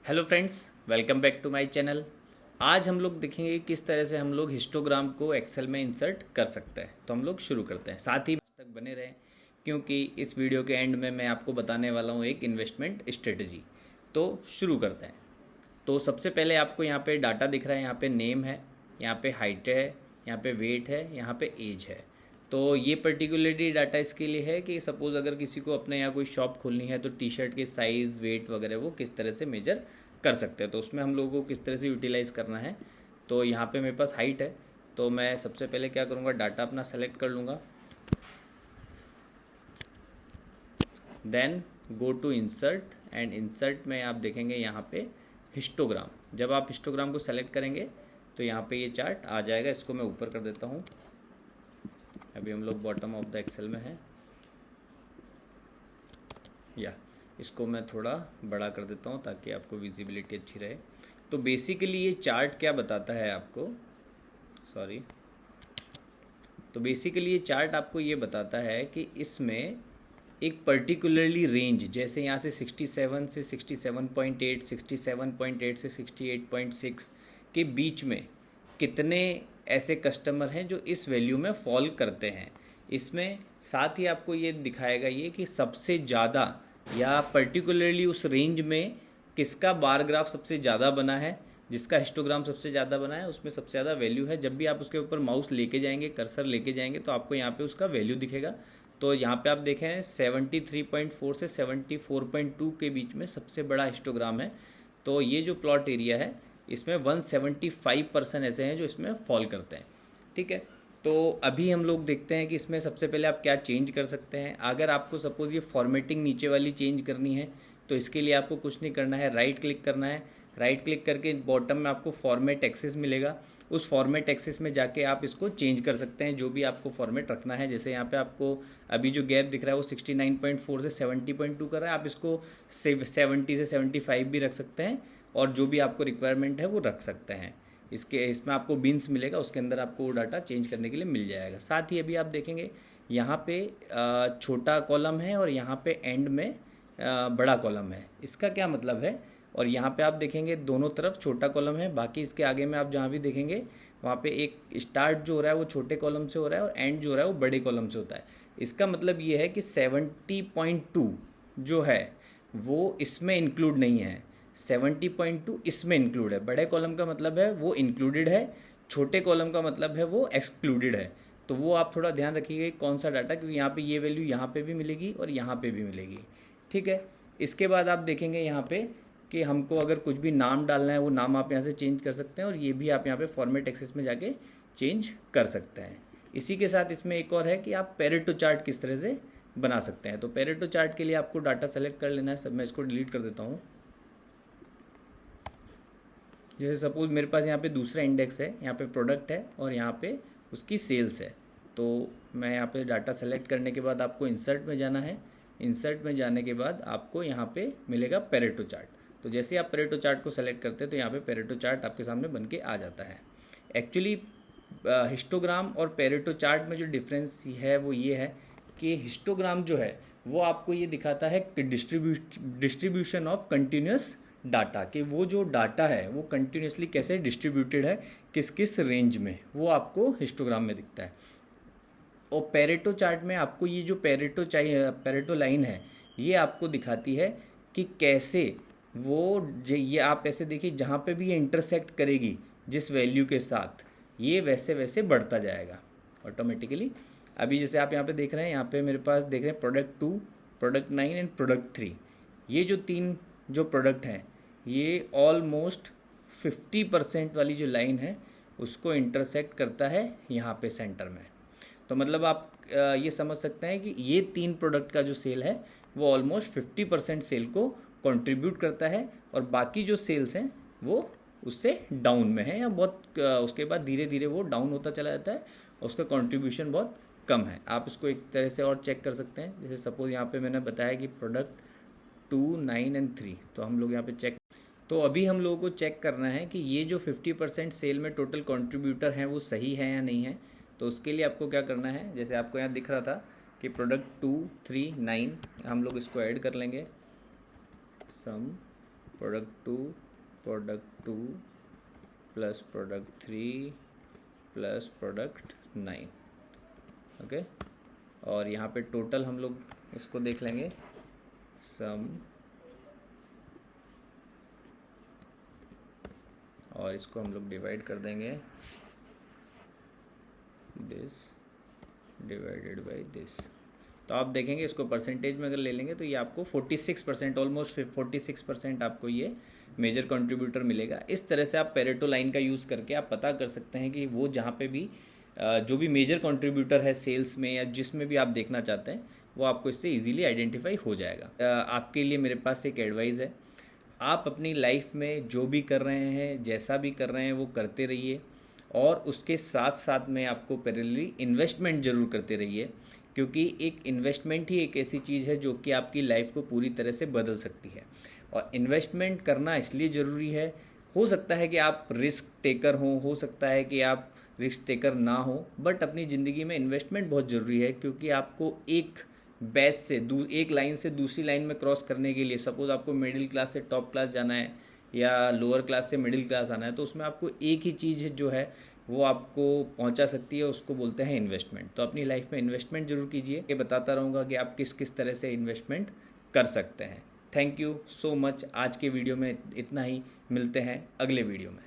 Hello friends, welcome back to my channel. आज हम लोग देखेंगे किस तरह से हम लोग हिस्टोग्राम को एक्सेल में इंसर्ट कर सकते हैं। तो हम लोग शुरू करते हैं, साथ ही तक बने रहें क्योंकि इस वीडियो के एंड में मैं आपको बताने वाला हूँ एक इन्वेस्टमेंट स्ट्रेटजी। तो शुरू करते हैं। तो सबसे पहले आपको यहाँ पे डाटा दिख रहा है, यहाँ पे नेम है, यहाँ पे हाइट है, यहाँ पे वेट है, यहाँ पे एज है। तो ये पर्टिकुलरली डाटा इसके लिए है कि सपोज़ अगर किसी को अपने यहाँ कोई शॉप खोलनी है तो टी शर्ट के साइज़, वेट वगैरह वो किस तरह से मेजर कर सकते हैं, तो उसमें हम लोगों को किस तरह से यूटिलाइज़ करना है। तो यहाँ पे मेरे पास हाइट है, तो मैं सबसे पहले क्या करूँगा, डाटा अपना सेलेक्ट कर लूँगा, then go to insert and insert में आप देखेंगे यहाँ पे हिस्टोग्राम। जब आप हिस्टोग्राम को सेलेक्ट करेंगे तो यहाँ पे ये चार्ट आ जाएगा। इसको मैं ऊपर कर देता हूँ, अभी हम लोग बॉटम ऑफ द एक्सेल में हैं, या इसको मैं थोड़ा बड़ा कर देता हूँ ताकि आपको विजिबिलिटी अच्छी रहे। तो बेसिकली ये चार्ट क्या बताता है आपको, तो बेसिकली ये चार्ट आपको ये बताता है कि इसमें एक पर्टिकुलरली रेंज, जैसे यहाँ से 67 से 67.8, 67.8 से 68.6 के बीच में कितने ऐसे कस्टमर हैं जो इस वैल्यू में फॉल करते हैं। इसमें साथ ही आपको ये दिखाएगा ये कि सबसे ज़्यादा या पर्टिकुलरली उस रेंज में किसका बार ग्राफ सबसे ज़्यादा बना है, जिसका हिस्टोग्राम सबसे ज़्यादा बना है, उसमें सबसे ज़्यादा वैल्यू है। जब भी आप उसके ऊपर माउस लेके जाएंगे, कर्सर लेके जाएंगे, तो आपको यहाँ पे उसका वैल्यू दिखेगा। तो यहाँ पे आप देखें 73.4 से 74.2 के बीच में सबसे बड़ा हिस्टोग्राम है। तो ये जो प्लॉट एरिया है इसमें 175% ऐसे हैं जो इसमें फॉल करते हैं। ठीक है, तो अभी हम लोग देखते हैं कि इसमें सबसे पहले आप क्या चेंज कर सकते हैं। अगर आपको सपोज़ ये फॉर्मेटिंग नीचे वाली चेंज करनी है तो इसके लिए आपको कुछ नहीं करना है, राइट क्लिक करना है। राइट क्लिक करके बॉटम में आपको फॉर्मेट एक्सेस मिलेगा, उस फॉर्मेट एक्सेस में जाके आप इसको चेंज कर सकते हैं, जो भी आपको फॉर्मेट रखना है। जैसे यहाँ पे आपको अभी जो गैप दिख रहा है वो 69.4 से 70.2 कर रहा है, आप इसको 70 से 75 भी रख सकते हैं, और जो भी आपको रिक्वायरमेंट है वो रख सकते हैं। इसमें आपको बीन्स मिलेगा, उसके अंदर आपको वो डाटा चेंज करने के लिए मिल जाएगा। साथ ही अभी आप देखेंगे यहाँ पे छोटा कॉलम है और यहाँ पे एंड में बड़ा कॉलम है। इसका क्या मतलब है, और यहाँ पे आप देखेंगे दोनों तरफ छोटा कॉलम है, बाकी इसके आगे में आप जहाँ भी देखेंगे वहाँ पे एक स्टार्ट जो हो रहा है वो छोटे कॉलम से हो रहा है और एंड जो हो रहा है वो बड़े कॉलम से होता है। इसका मतलब ये है कि 70.2 जो है वो इसमें इंक्लूड नहीं है, 70.2 इसमें इंक्लूड है। बड़े कॉलम का मतलब है वो इंक्लूडेड है, छोटे कॉलम का मतलब है वो एक्सक्लूडेड है। तो वो आप थोड़ा ध्यान रखिएगा कौन सा डाटा, क्योंकि यहाँ पे ये वैल्यू यहाँ पे भी मिलेगी और यहाँ पे भी मिलेगी। ठीक है, इसके बाद आप देखेंगे यहाँ पे कि हमको अगर कुछ भी नाम डालना है वो नाम आप यहाँ से चेंज कर सकते हैं, और ये भी आप यहाँ पे फॉर्मेट एक्सेस में जाके चेंज कर सकते हैं। इसी के साथ इसमें एक और है कि आप पेरेटो चार्ट किस तरह से बना सकते हैं। तो पेरेटो चार्ट के लिए आपको डाटा सेलेक्ट कर लेना है। सब मैं इसको डिलीट कर देता हूँ। जैसे सपोज मेरे पास यहाँ पे दूसरा इंडेक्स है, यहाँ पे प्रोडक्ट है और यहाँ पे उसकी सेल्स है। तो मैं यहाँ पे डाटा सेलेक्ट करने के बाद आपको इंसर्ट में जाना है। इंसर्ट में जाने के बाद आपको यहाँ पे मिलेगा पेरेटो चार्ट। तो जैसे आप पेरेटो चार्ट को सेलेक्ट करते हैं तो यहाँ पे पेरेटो चार्ट आपके सामने बन के आ जाता है। एक्चुअली हिस्टोग्राम और पेरेटो चार्ट में जो डिफरेंस है वो ये है कि हिस्टोग्राम जो है वो आपको ये दिखाता है कि डिस्ट्रीब्यूशन ऑफ कंटिन्यूस डाटा, कि वो जो डाटा है वो कंटिन्यूसली कैसे डिस्ट्रीब्यूटेड है, किस किस रेंज में, वो आपको हिस्टोग्राम में दिखता है। और पेरेटो चार्ट में आपको ये जो पेरेटो लाइन है ये आपको दिखाती है कि कैसे ये आप ऐसे देखिए जहाँ पे भी ये इंटरसेक्ट करेगी जिस वैल्यू के साथ, ये वैसे वैसे बढ़ता जाएगा ऑटोमेटिकली। अभी जैसे आप यहाँ पे देख रहे हैं, यहाँ पे मेरे पास देख रहे हैं प्रोडक्ट 2, प्रोडक्ट 9 एंड प्रोडक्ट 3। ये जो तीन जो प्रोडक्ट हैं ये ऑलमोस्ट 50% वाली जो लाइन है उसको इंटरसेक्ट करता है यहाँ पे सेंटर में। तो मतलब आप ये समझ सकते हैं कि ये तीन प्रोडक्ट का जो सेल है वो ऑलमोस्ट 50% सेल को कंट्रीब्यूट करता है, और बाकी जो सेल्स हैं वो उससे डाउन में है, या बहुत उसके बाद धीरे धीरे वो डाउन होता चला जाता है, उसका कंट्रीब्यूशन बहुत कम है। आप इसको एक तरह से और चेक कर सकते हैं। जैसे सपोज यहाँ पे मैंने बताया कि प्रोडक्ट 2, 9 एंड 3, तो हम लोग यहाँ पे चेक, तो अभी हम लोगों को चेक करना है कि ये जो 50% सेल में टोटल कंट्रीब्यूटर हैं वो सही है या नहीं है। तो उसके लिए आपको क्या करना है, जैसे आपको यहाँ दिख रहा था कि प्रोडक्ट 2, 3, 9, हम लोग इसको ऐड कर लेंगे, sum product 2 plus product 3 plus product 9। Okay, और यहाँ पे टोटल हम लोग इसको देख लेंगे, सम, और इसको हम लोग डिवाइड कर देंगे दिस डिवाइडेड बाय दिस। तो आप देखेंगे इसको परसेंटेज में अगर ले लेंगे तो ये आपको 46%, ऑलमोस्ट 46% आपको ये मेजर कंट्रीब्यूटर मिलेगा। इस तरह से आप पेरेटो लाइन का यूज़ करके आप पता कर सकते हैं कि वो जहाँ पे भी जो भी मेजर कंट्रीब्यूटर है सेल्स में या जिसमें भी आप देखना चाहते हैं, वो आपको इससे इजीली आइडेंटिफाई हो जाएगा। आपके लिए मेरे पास एक एडवाइस है, आप अपनी लाइफ में जो भी कर रहे हैं, जैसा भी कर रहे हैं, वो करते रहिए, और उसके साथ साथ में आपको पैरेलली इन्वेस्टमेंट ज़रूर करते रहिए, क्योंकि एक इन्वेस्टमेंट ही एक ऐसी चीज़ है जो कि आपकी लाइफ को पूरी तरह से बदल सकती है। और इन्वेस्टमेंट करना इसलिए ज़रूरी है, हो सकता है कि आप रिस्क टेकर हों, हो सकता है कि आप रिस्क टेकर ना हो, बट अपनी ज़िंदगी में इन्वेस्टमेंट बहुत ज़रूरी है, क्योंकि आपको एक बैच से एक लाइन से दूसरी लाइन में क्रॉस करने के लिए, सपोज़ आपको मिडिल क्लास से टॉप क्लास जाना है या लोअर क्लास से मिडिल क्लास आना है, तो उसमें आपको एक ही चीज़ जो है वो आपको पहुंचा सकती है, उसको बोलते हैं इन्वेस्टमेंट। तो अपनी लाइफ में इन्वेस्टमेंट जरूर कीजिए। ये बताता रहूँगा कि आप किस किस तरह से इन्वेस्टमेंट कर सकते हैं। Thank you so much. आज के वीडियो में इतना ही, मिलते हैं अगले वीडियो में।